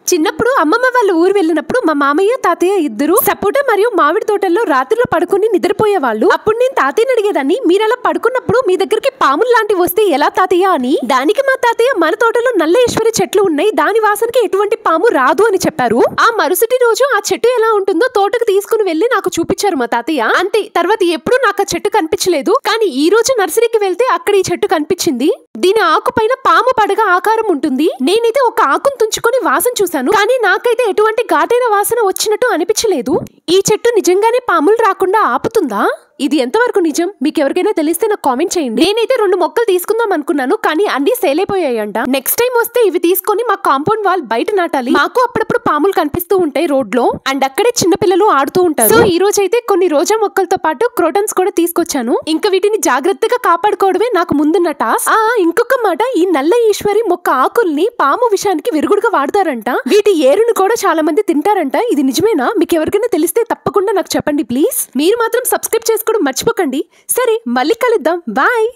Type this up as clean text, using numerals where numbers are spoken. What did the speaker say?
చిన్నప్పుడు అమ్మమ్మ వాళ్ళ ఊరు వెళ్ళినప్పుడు మా మామయ్య తాతయ్య ఇద్దరు సపోటా మరియు మామిడి తోటల్లో రాత్రిలో పడుకుని నిద్రపోయేవాళ్ళు. అప్పుడు నేను తాతయ్యని అడిగేదాన్ని, మీరు అలా పడుకున్నప్పుడు మీ దగ్గరికి పాములు లాంటివి వస్తే ఎలా తాతయ్య అని. దానికి మా తాతయ్య, మన తోటలో నల్ల ఈశ్వరి చెట్లు ఉన్నాయి, దాని వాసనకి ఎటువంటి పాము రాదు అని చెప్పారు. ఆ మరుసటి రోజు ఆ చెట్టు ఎలా ఉంటుందో తోటకు తీసుకుని వెళ్లి నాకు చూపించారు మా తాతయ్య. అంతే, తర్వాత ఎప్పుడు నాకు ఆ చెట్టు కనిపించలేదు. కానీ ఈ రోజు నర్సరీకి వెళ్తే అక్కడ ఈ చెట్టు కనిపించింది. దీని ఆకు పైన పాము పడగ ఆకారం ఉంటుంది. నేనైతే ఒక ఆకును తుంచుకొని వాసన చూసాను, కానీ నాకైతే ఎటువంటి ఘాటైన వాసన వచ్చినట్టు అనిపించలేదు. ఈ చెట్టు నిజంగానే పాములు రాకుండా ఆపుతుందా? ఇది ఎంతవరకు నిజం? మీకు ఎవరికైనా తెలిస్తే నాకు కామెంట్ చేయండి. నేనైతే 2 మొక్కలు తీసుకుందాం అనుకున్నాను, కానీ అన్ని సేల్ అయిపోయాయంట. నెక్స్ట్ టైం వస్తే ఇవి తీసుకొని మా కాంపౌండ్ వాల్ బయట నాటాలి. మాకు అప్పుడప్పుడు పాములు కనిపిస్తూ ఉంటాయి రోడ్ లో, అండ్ అక్కడే చిన్న పిల్లలు ఆడుతూ ఉంటారు. సో ఈ రోజు అయితే కొన్ని రోజా మొక్కలతో పాటు క్రోటన్స్ కూడా తీసుకొచ్చాను. ఇంకా వీటిని జాగ్రత్తగా కాపాడుకోవడమే నాకు ముందున్న టాస్క్. ఇంకొక మాట, ఈ నల్ల ఈశ్వరి మొక్క ఆకుల్ని పాము విషయానికి విరుగుడుగా వాడతారంట. వీటి ఏరును కూడా చాలా మంది తింటారంట. ఇది నిజమేనా? మీకు ఎవరికైనా తెలిస్తే తప్పకుండా నాకు చెప్పండి ప్లీజ్. మీరు మాత్రం సబ్స్క్రైబ్ చేసుకోవడం మర్చిపోకండి. సరే, మళ్ళీ కలుద్దాం. బాయ్.